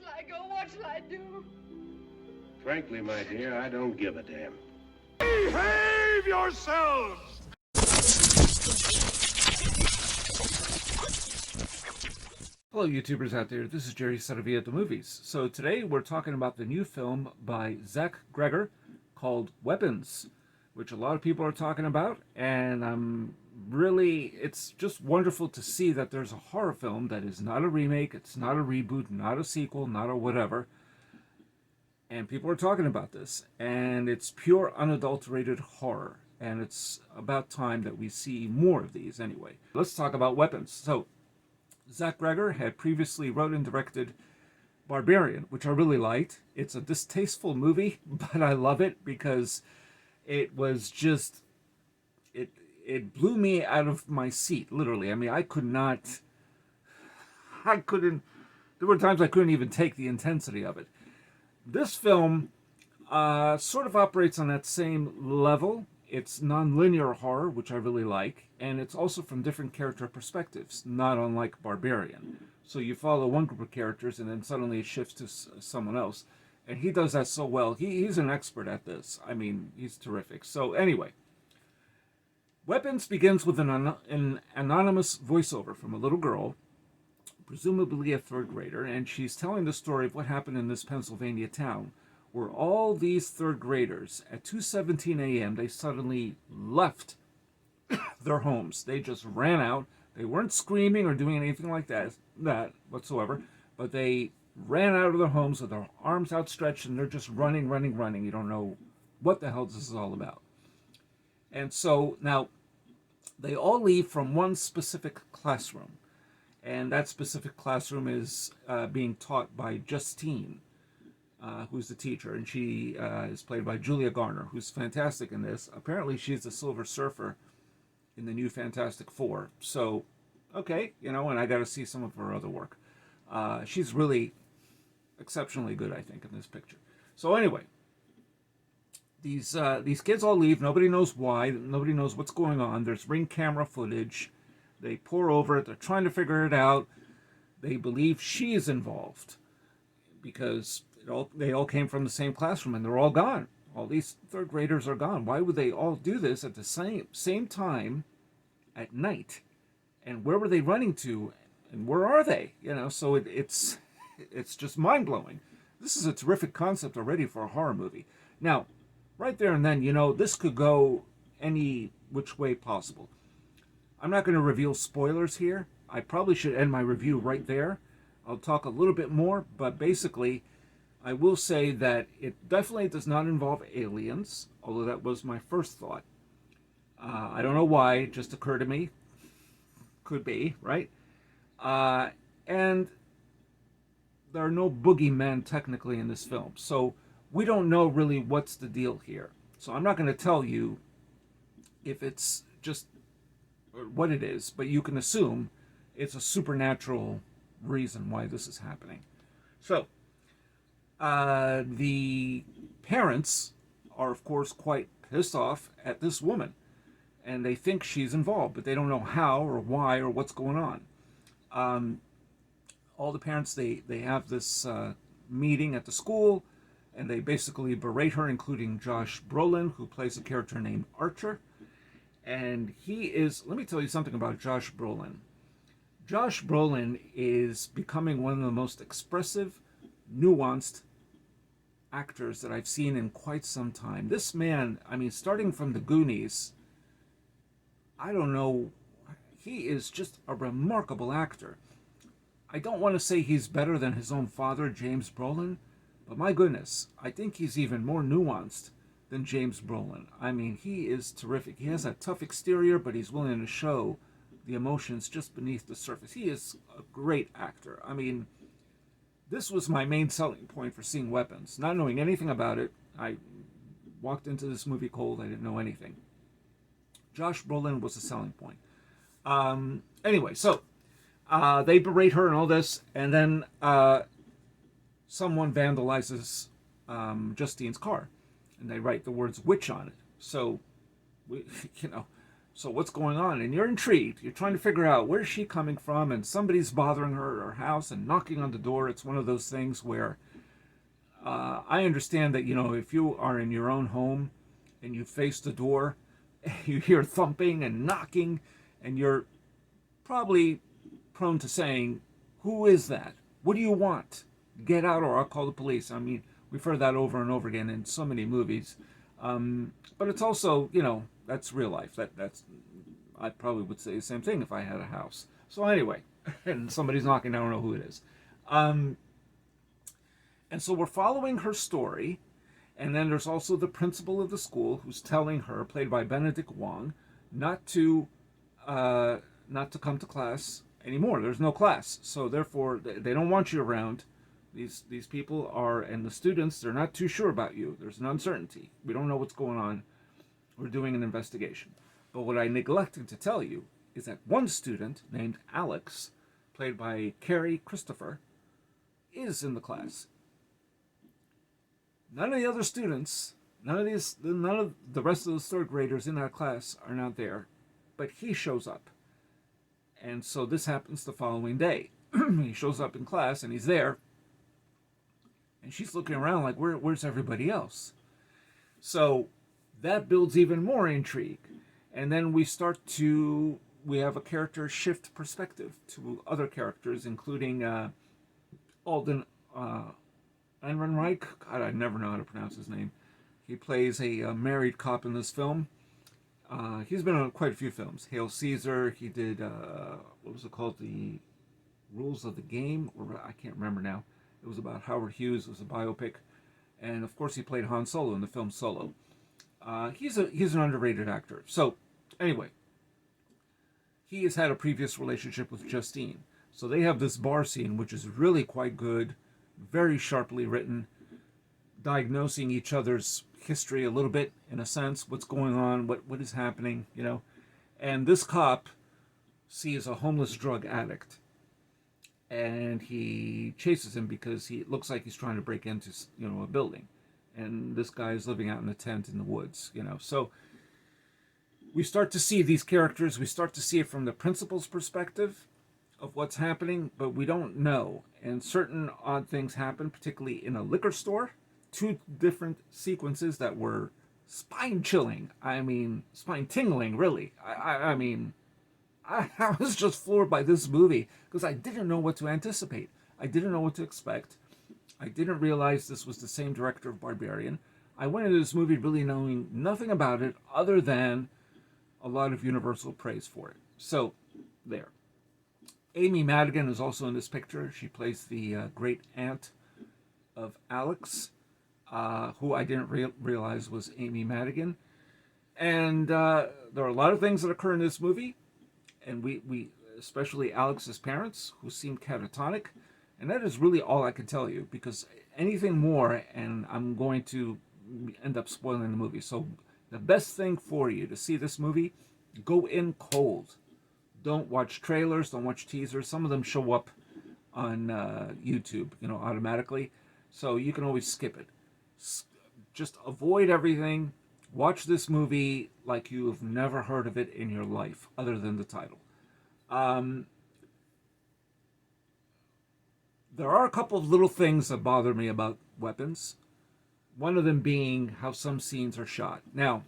shall I go? What shall I do? Frankly, my dear, I don't give a damn. Behave yourselves! Hello, YouTubers out there. This is Jerry Saravia at the movies. So today we're talking about the new film by Cregger called Weapons, which a lot of people are talking about, and it's just wonderful to see that there's a horror film that is not a remake, it's not a reboot, not a sequel, not a whatever, and people are talking about this, and it's pure unadulterated horror, and it's about time that we see more of these anyway. Let's talk about Weapons. So Cregger had previously wrote and directed Barbarian, which I really liked. It's a distasteful movie, but I love it because it was just it blew me out of my seat, literally. I mean, I couldn't there were times I couldn't even take the intensity of it. This film sort of operates on that same level. It's non-linear horror, which I really like, and it's also from different character perspectives, not unlike Barbarian. So you follow one group of characters, and then suddenly it shifts to someone else, and he does that so well. He's an expert at this. I mean, he's terrific. So anyway, Weapons begins with an anonymous voiceover from a little girl, presumably a third grader, and she's telling the story of what happened in this Pennsylvania town, where all these third graders, at 2:17 a.m., they suddenly left their homes. They just ran out. They weren't screaming or doing anything like that whatsoever, but they ran out of their homes with their arms outstretched, and they're just running. You don't know what the hell this is all about. And so now they all leave from one specific classroom, and that specific classroom is being taught by Justine, who's the teacher, and she is played by Julia Garner, who's fantastic in this. Apparently, she's the Silver Surfer in the new Fantastic Four. So, okay, and I got to see some of her other work. She's really exceptionally good, I think, in this picture. So anyway, these kids all leave. Nobody knows why. Nobody knows what's going on. There's Ring camera footage. They pour over it. They're trying to figure it out. They believe she is involved because they all came from the same classroom, and they're all gone. All these third graders are gone. Why would they all do this at the same time at night? And where were they running to? And where are they? So it's just mind-blowing. This is a terrific concept already for a horror movie. Now, right there and then, this could go any which way possible. I'm not going to reveal spoilers here. I probably should end my review right there. I'll talk a little bit more, but basically, I will say that it definitely does not involve aliens, although that was my first thought. I don't know why, it just occurred to me. Could be, right? And there are no boogeymen technically in this film, so we don't know really what's the deal here. So I'm not going to tell you if it's just what it is, but you can assume it's a supernatural reason why this is happening. So, the parents are, of course, quite pissed off at this woman, and they think she's involved, but they don't know how or why or what's going on. All the parents, they have this meeting at the school, and they basically berate her, including Josh Brolin, who plays a character named Archer. And let me tell you something about Josh Brolin. Josh Brolin is becoming one of the most expressive, nuanced actors that I've seen in quite some time. This man, starting from the Goonies, I don't know, he is just a remarkable actor. I don't want to say he's better than his own father, James Brolin, but my goodness, I think he's even more nuanced than James Brolin. He is terrific. He has a tough exterior, but he's willing to show the emotions just beneath the surface. He is a great actor. This was my main selling point for seeing Weapons. Not knowing anything about it, I walked into this movie cold. I didn't know anything. Josh Brolin was a selling point. Anyway, so they berate her and all this, and then someone vandalizes Justine's car, and they write the words "witch" on it. So, So what's going on? And you're intrigued. You're trying to figure out where's she coming from, and somebody's bothering her at her house and knocking on the door. It's one of those things where I understand that, if you are in your own home and you face the door, you hear thumping and knocking, and you're probably prone to saying, "Who is that? What do you want? Get out or I'll call the police." I mean, we've heard that over and over again in so many movies. But it's also, that's real life. That's I probably would say the same thing if I had a house. So anyway, and somebody's knocking, I don't know who it is. And so we're following her story. And then there's also the principal of the school who's telling her, played by Benedict Wong, not to come to class anymore. There's no class. So therefore, they don't want you around. These people are, and the students, they're not too sure about you. There's an uncertainty. We don't know what's going on. We're doing an investigation. But what I neglected to tell you is that one student named Alex, played by Carrie Christopher, is in the class. None of the other students, none of the rest of the third graders in that class are not there, but he shows up. And so this happens the following day. He shows up in class and he's there, and she's looking around like, where's everybody else? So that builds even more intrigue. And then we have a character shift perspective to other characters, including Alden Ehrenreich. God, I never know how to pronounce his name. He plays a married cop in this film. He's been on quite a few films. Hail Caesar. He did, what was it called? The Rules of the Game? Or I can't remember now. It was about Howard Hughes. It was a biopic. And of course he played Han Solo in the film Solo. He's an underrated actor. So, anyway. He has had a previous relationship with Justine. So they have this bar scene, which is really quite good. Very sharply written, diagnosing each other's history a little bit, in a sense, what's going on, what is happening, And this cop sees a homeless drug addict, and he chases him because it looks like he's trying to break into, a building, and this guy is living out in a tent in the woods, So we start to see these characters. We start to see it from the principal's perspective of what's happening, but we don't know. And certain odd things happen, particularly in a liquor store. 2 different sequences that were spine-chilling. I mean, spine-tingling, really. I was just floored by this movie because I didn't know what to anticipate. I didn't know what to expect. I didn't realize this was the same director of Barbarian. I went into this movie really knowing nothing about it other than a lot of universal praise for it. So, there. Amy Madigan is also in this picture. She plays the great aunt of Alex, who I didn't realize was Amy Madigan. And there are a lot of things that occur in this movie, and we especially Alex's parents, who seem catatonic, and that is really all I can tell you, because anything more, and I'm going to end up spoiling the movie. So the best thing for you to see this movie, go in cold. Don't watch trailers, don't watch teasers. Some of them show up on YouTube, automatically. So you can always skip it. Just avoid everything. Watch this movie like you've never heard of it in your life, other than the title. There are a couple of little things that bother me about Weapons. One of them being how some scenes are shot. Now,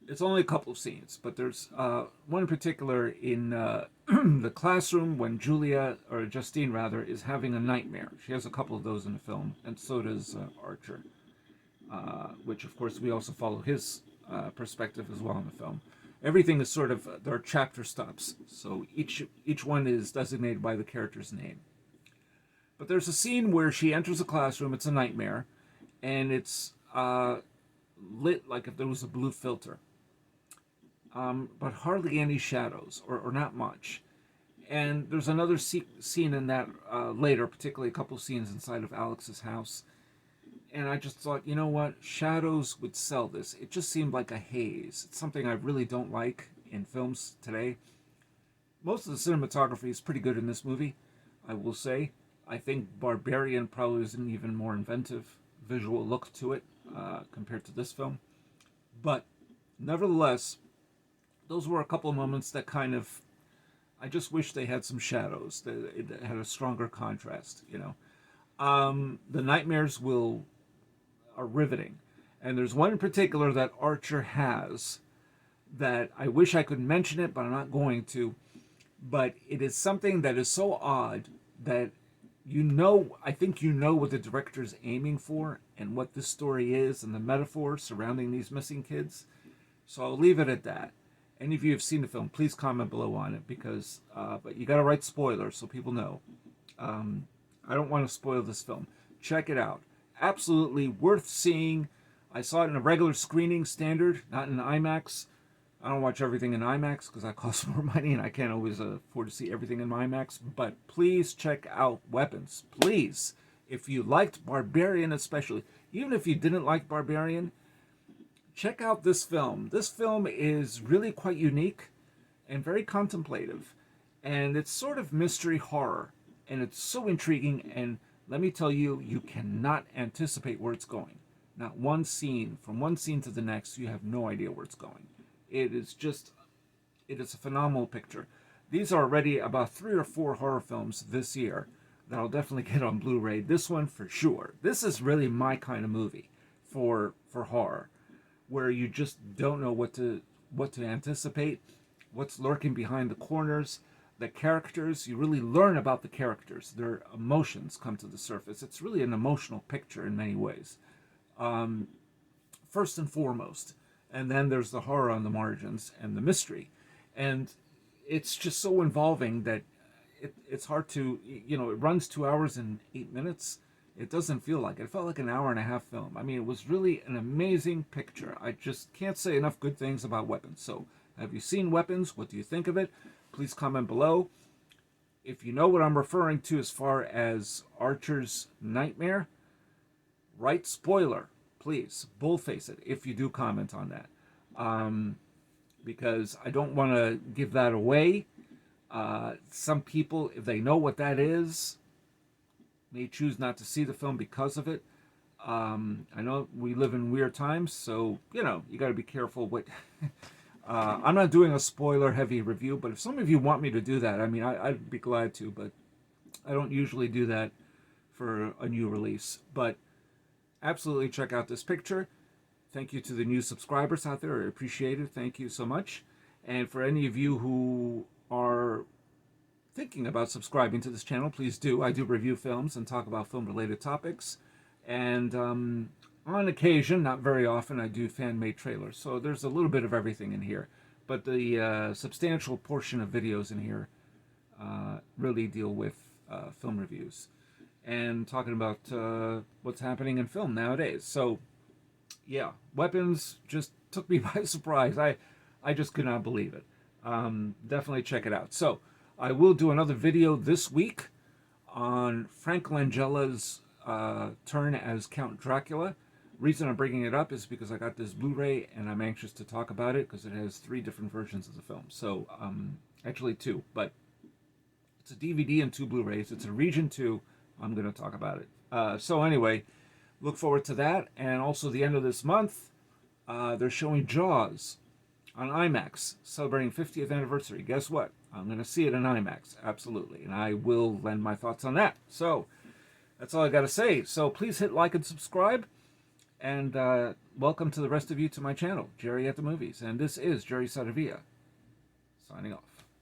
it's only a couple of scenes, but there's one in particular in the classroom when Justine rather, is having a nightmare. She has a couple of those in the film, and so does Archer, which of course we also follow his perspective as well in the film. Everything is sort of, there are chapter stops, so each one is designated by the character's name. But there's a scene where she enters a classroom, it's a nightmare, and it's lit like if there was a blue filter. But hardly any shadows, or not much. And there's another scene in that later, particularly a couple scenes inside of Alex's house. And I just thought, you know what? Shadows would sell this. It just seemed like a haze. It's something I really don't like in films today. Most of the cinematography is pretty good in this movie, I will say. I think Barbarian probably is an even more inventive visual look to it compared to this film. But Nevertheless, those were a couple of moments that kind of, I just wish they had some shadows. That it had a stronger contrast, you know. The nightmares are riveting. And there's one in particular that Archer has that I wish I could mention it, but I'm not going to. But it is something that is so odd that I think you know what the director's aiming for and what this story is and the metaphor surrounding these missing kids. So I'll leave it at that. Any of you have seen the film, please comment below on it, because but you got to write spoilers so people know. I don't want to spoil this film. Check it out. Absolutely worth seeing. I saw it in a regular screening standard, not in IMAX. I don't watch everything in IMAX because that costs more money and I can't always afford to see everything in IMAX. But please check out Weapons. Please. If you liked Barbarian especially, even if you didn't like Barbarian, check out this film. This film is really quite unique and very contemplative. And it's sort of mystery horror. And it's so intriguing. And let me tell you, you cannot anticipate where it's going. Not one scene. From one scene to the next, you have no idea where it's going. It is a phenomenal picture. These are already about 3 or 4 horror films this year that I'll definitely get on Blu-ray. This one for sure. This is really my kind of movie for horror, where you just don't know what to anticipate, what's lurking behind the corners, the characters. You really learn about the characters. Their emotions come to the surface. It's really an emotional picture in many ways. First and foremost. And then there's the horror on the margins and the mystery. And it's just so involving that it's hard to, it runs 2 hours and 8 minutes. It doesn't feel like it. It felt like an hour and a half film. I mean, it was really an amazing picture. I just can't say enough good things about Weapons. So, have you seen Weapons? What do you think of it? Please comment below. If you know what I'm referring to as far as Archer's nightmare, write spoiler. Please, boldface it if you do comment on that. Because I don't want to give that away. Some people, if they know what that is, may choose not to see the film because of it. I know we live in weird times, so, you got to be careful what... I'm not doing a spoiler-heavy review, but if some of you want me to do that, I mean, I'd be glad to, but I don't usually do that for a new release. But absolutely check out this picture. Thank you to the new subscribers out there. I appreciate it. Thank you so much. And for any of you who are thinking about subscribing to this channel, please do. I do review films and talk about film-related topics. And on occasion, not very often, I do fan-made trailers. So there's a little bit of everything in here. But the substantial portion of videos in here really deal with film reviews and talking about what's happening in film nowadays. So, yeah, Weapons just took me by surprise. I just could not believe it. Definitely check it out. So, I will do another video this week on Frank Langella's turn as Count Dracula. Reason I'm bringing it up is because I got this Blu-ray and I'm anxious to talk about it because it has 3 different versions of the film. So, actually 2, but it's a DVD and 2 Blu-rays. It's a Region 2. I'm going to talk about it. So anyway, look forward to that. And also the end of this month, they're showing Jaws on IMAX, celebrating 50th anniversary. Guess what? I'm going to see it in IMAX, absolutely. And I will lend my thoughts on that. So that's all I got to say. So please hit like and subscribe. And welcome to the rest of you to my channel, Jerry at the Movies. And this is Jerry Saravia, signing off.